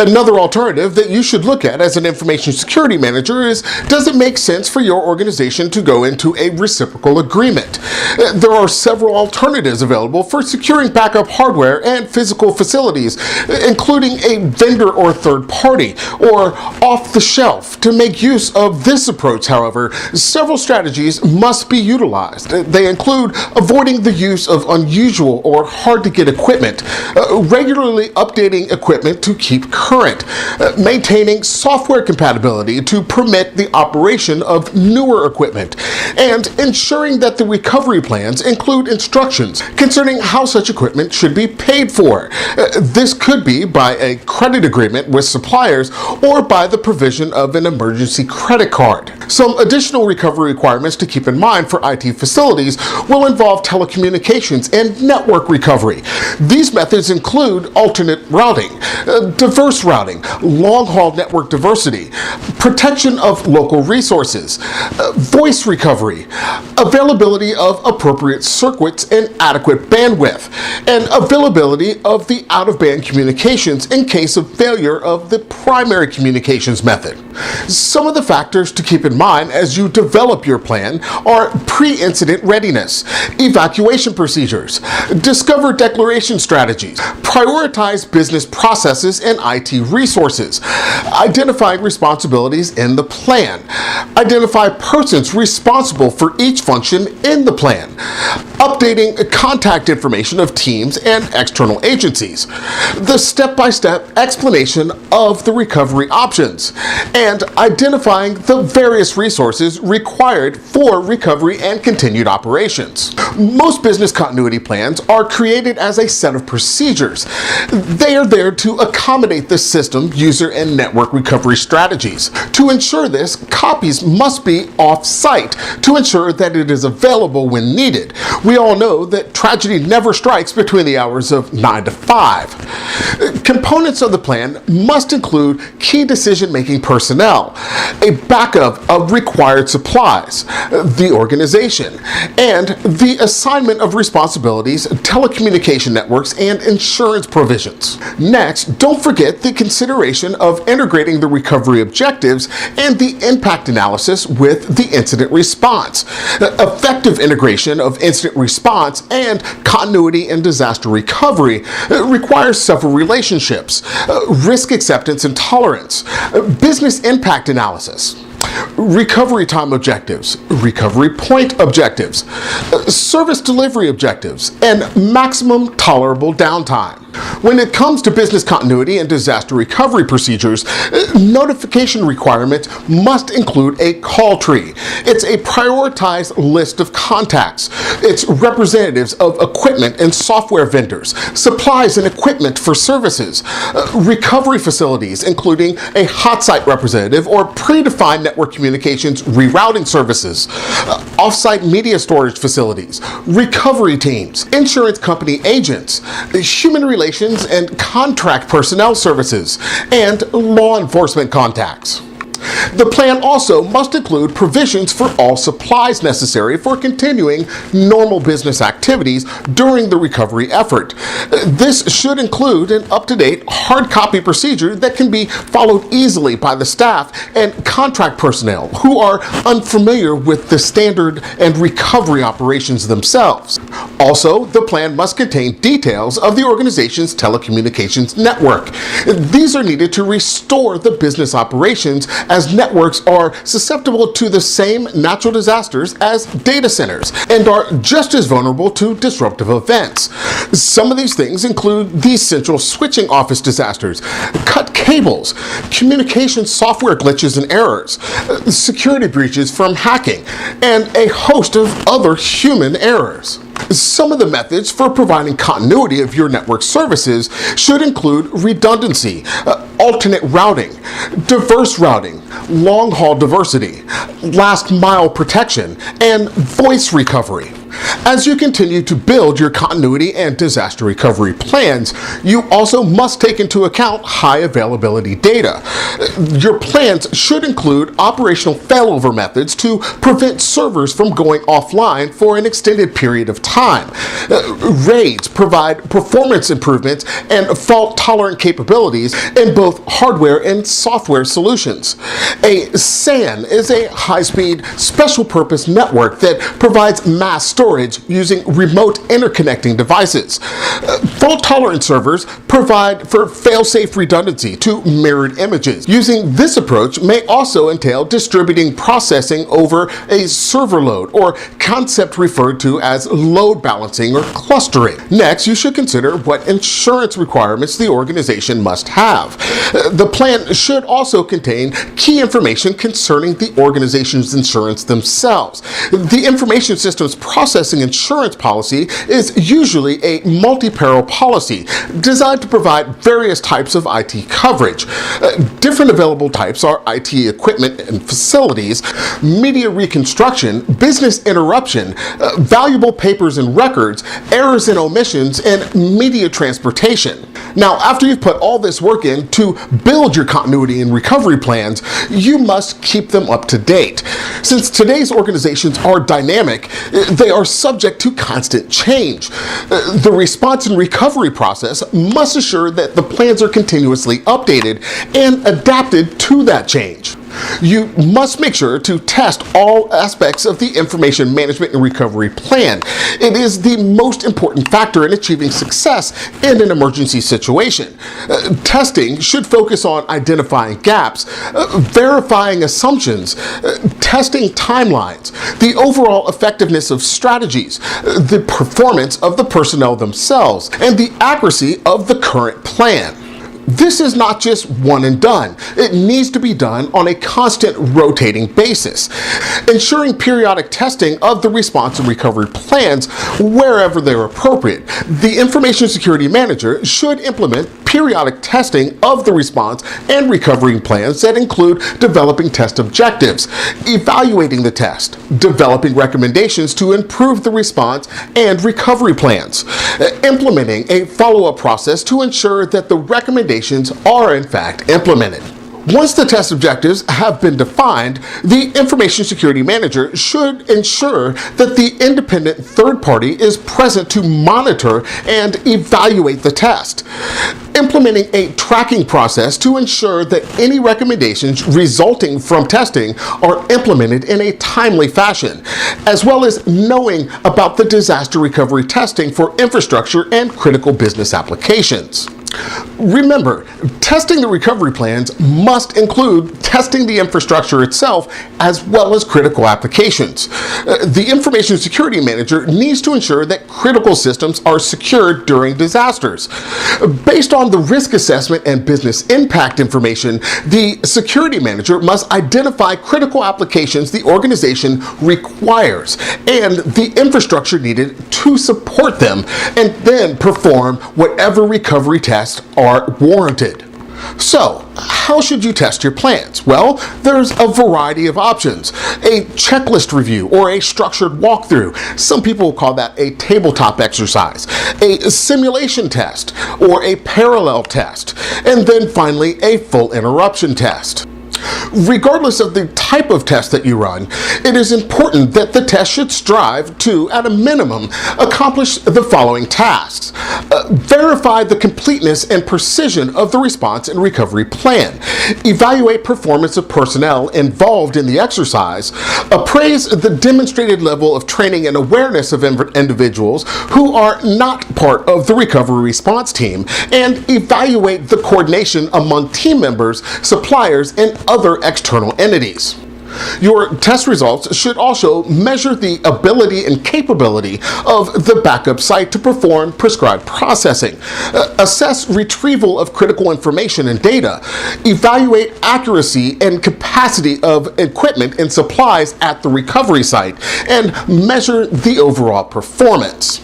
Another alternative that you should look at as an information security manager is, does it make sense for your organization to go into a reciprocal agreement? There are several alternatives available for securing backup hardware and physical facilities, including a vendor or third party, or off the shelf. To make use of this approach, however, several strategies must be utilized. They include avoiding the use of unusual or hard-to-get equipment, regularly updating equipment to keep current, maintaining software compatibility to permit the operation of newer equipment, and ensuring that the recovery plans include instructions concerning how such equipment should be paid for. This could be by a credit agreement with suppliers or by the provision of an emergency credit card. Some additional recovery requirements to keep in mind for IT facilities will involve telecommunications and network recovery. These methods include alternate routing, diverse routing, long-haul network diversity, protection of local resources, voice recovery, availability of appropriate circuits and adequate bandwidth, and availability of the out-of-band communications in case of failure of the primary communications method. Some of the factors to keep in mind as you develop your plan are pre-incident readiness, evacuation procedures, discover declaration strategies, prioritize business processes and IT resources, identifying responsibilities in the plan, identify persons responsible for each function in the plan, updating contact information of teams and external agencies, the step-by-step explanation of the recovery options, and identifying the various resources required for recovery and continued operations. Most business continuity plans are created as a set of procedures. They are there to accommodate the system, user, and network recovery strategies. To ensure this, copies must be off-site to ensure that it is available when needed. We all know that tragedy never strikes between the hours of 9 to 5. Components of the plan must include key decision-making personnel, a backup of required supplies, the organization, and the assignment of responsibilities, telecommunication networks, and insurance provisions. Next, don't forget the consideration of integrating the recovery objectives and the impact analysis with the incident response. Effective integration of incident response and continuity and disaster recovery requires several relationships: risk acceptance and tolerance, business impact analysis, recovery time objectives, recovery point objectives, service delivery objectives, and maximum tolerable downtime. When it comes to business continuity and disaster recovery procedures, notification requirements must include a call tree. It's a prioritized list of contacts. It's representatives of equipment and software vendors, supplies and equipment for services, recovery facilities, including a hot site representative or predefined network communications rerouting services, off-site media storage facilities, recovery teams, insurance company agents, human relations and contract personnel services, and law enforcement contacts. The plan also must include provisions for all supplies necessary for continuing normal business activities during the recovery effort. This should include an up-to-date hard copy procedure that can be followed easily by the staff and contract personnel who are unfamiliar with the standard and recovery operations themselves. Also, the plan must contain details of the organization's telecommunications network. These are needed to restore the business operations, as networks are susceptible to the same natural disasters as data centers and are just as vulnerable to disruptive events. Some of these things include the central switching office disasters, cut cables, communication software glitches and errors, security breaches from hacking, and a host of other human errors. Some of the methods for providing continuity of your network services should include redundancy, alternate routing, diverse routing, long-haul diversity, last-mile protection, and voice recovery. As you continue to build your continuity and disaster recovery plans, you also must take into account high availability data. Your plans should include operational failover methods to prevent servers from going offline for an extended period of time. RAIDs provide performance improvements and fault-tolerant capabilities in both hardware and software solutions. A SAN is a high-speed, special-purpose network that provides mass storage using remote interconnecting devices. Fault-tolerant servers provide for fail-safe redundancy to mirrored images. Using this approach may also entail distributing processing over a server load, or concept referred to as load balancing or clustering. Next, you should consider what insurance requirements the organization must have. The plan should also contain key information concerning the organization's insurance themselves. The information systems processing insurance policy is usually a multi-peril policy designed to provide various types of IT coverage. Different available types are IT equipment and facilities, media reconstruction, business interruption, valuable papers and records, errors and omissions, and media transportation. Now, after you've put all this work in to build your continuity and recovery plans, you must keep them up to date. Since today's organizations are dynamic, they are subject to constant change. The response and recovery process must assure that the plans are continuously updated and adapted to that change. You must make sure to test all aspects of the information management and recovery plan. It is the most important factor in achieving success in an emergency situation. Testing should focus on identifying gaps, verifying assumptions, testing timelines, the overall effectiveness of strategies, the performance of the personnel themselves, and the accuracy of the current plan. This is not just one and done. It needs to be done on a constant rotating basis, ensuring periodic testing of the response and recovery plans wherever they're appropriate. The Information Security Manager should implement periodic testing of the response and recovery plans that include developing test objectives, evaluating the test, developing recommendations to improve the response and recovery plans, implementing a follow-up process to ensure that the recommendations are in fact implemented. Once the test objectives have been defined, the Information Security Manager should ensure that the independent third party is present to monitor and evaluate the test, implementing a tracking process to ensure that any recommendations resulting from testing are implemented in a timely fashion, as well as knowing about the disaster recovery testing for infrastructure and critical business applications. Remember, testing the recovery plans must include testing the infrastructure itself as well as critical applications. The Information Security Manager needs to ensure that critical systems are secured during disasters. Based on the risk assessment and business impact information, the Security Manager must identify critical applications the organization requires and the infrastructure needed to support them, and then perform whatever recovery tests are warranted. So, how should you test your plans? Well, there's a variety of options. A checklist review or a structured walkthrough. Some people call that a tabletop exercise. A simulation test or a parallel test. And then finally, a full interruption test. Regardless of the type of test that you run, it is important that the test should strive to, at a minimum, accomplish the following tasks. Verify the completeness and precision of the response and recovery plan. Evaluate performance of personnel involved in the exercise. Appraise the demonstrated level of training and awareness of individuals who are not part of the recovery response team. And evaluate the coordination among team members, suppliers, and other external entities. Your test results should also measure the ability and capability of the backup site to perform prescribed processing, assess retrieval of critical information and data, evaluate accuracy and capacity of equipment and supplies at the recovery site, and measure the overall performance.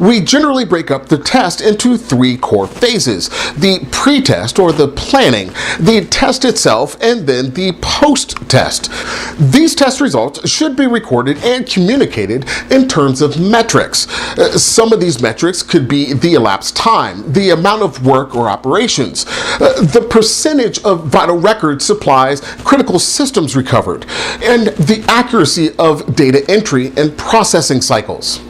We generally break up the test into 3 core phases: the pre-test or the planning, the test itself, and then the post-test. These test results should be recorded and communicated in terms of metrics. Some of these metrics could be the elapsed time, the amount of work or operations, the percentage of vital records, supplies, critical systems recovered, and the accuracy of data entry and processing cycles.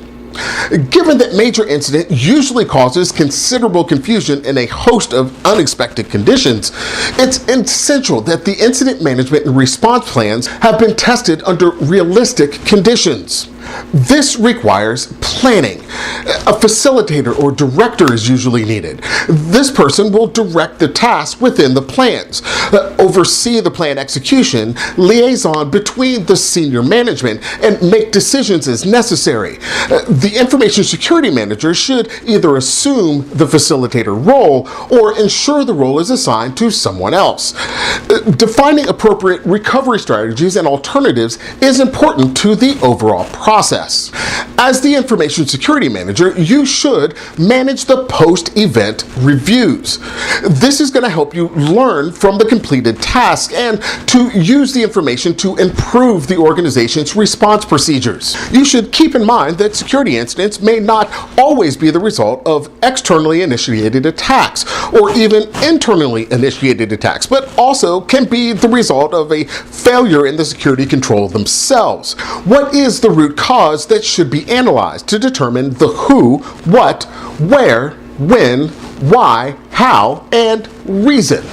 Given that major incident usually causes considerable confusion in a host of unexpected conditions, it's essential that the incident management and response plans have been tested under realistic conditions. This requires planning. A facilitator or director is usually needed. This person will direct the tasks within the plans, oversee the plan execution, liaison between the senior management, and make decisions as necessary. The information security manager should either assume the facilitator role or ensure the role is assigned to someone else. Defining appropriate recovery strategies and alternatives is important to the overall process. As the information security manager, you should manage the post-event reviews. This is going to help you learn from the completed task and to use the information to improve the organization's response procedures. You should keep in mind that security incidents may not always be the result of externally initiated attacks or even internally initiated attacks, but also can be the result of a failure in the security control themselves. What is the root cause that should be analyzed to determine the who, what, where, when, why, how, and reason?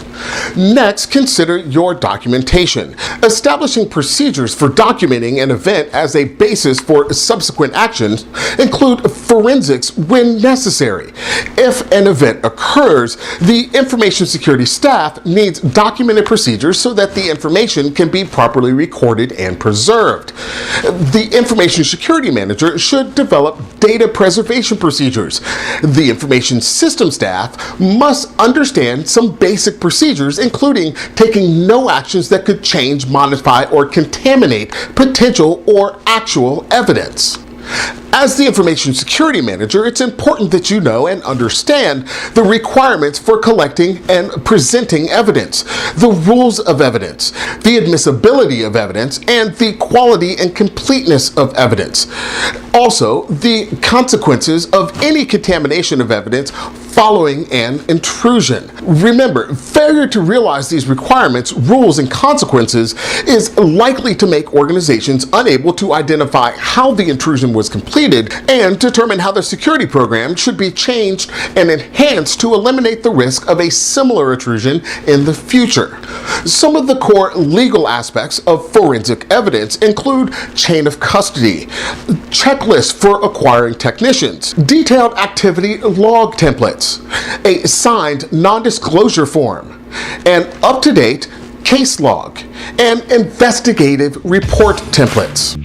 Next, consider your documentation. Establishing procedures for documenting an event as a basis for subsequent actions include forensics when necessary. If an event occurs, the information security staff needs documented procedures so that the information can be properly recorded and preserved. The information security manager should develop data preservation procedures. The information system staff must understand some basic procedures, including taking no actions that could change, modify, or contaminate potential or actual evidence. As the information security manager, it's important that you know and understand the requirements for collecting and presenting evidence, the rules of evidence, the admissibility of evidence, and the quality and completeness of evidence. Also, the consequences of any contamination of evidence following an intrusion. Remember, failure to realize these requirements, rules, and consequences is likely to make organizations unable to identify how the intrusion was completed and determine how the security program should be changed and enhanced to eliminate the risk of a similar intrusion in the future. Some of the core legal aspects of forensic evidence include chain of custody, checklists for acquiring technicians, detailed activity log templates, a signed non-disclosure form, an up-to-date case log, and investigative report templates.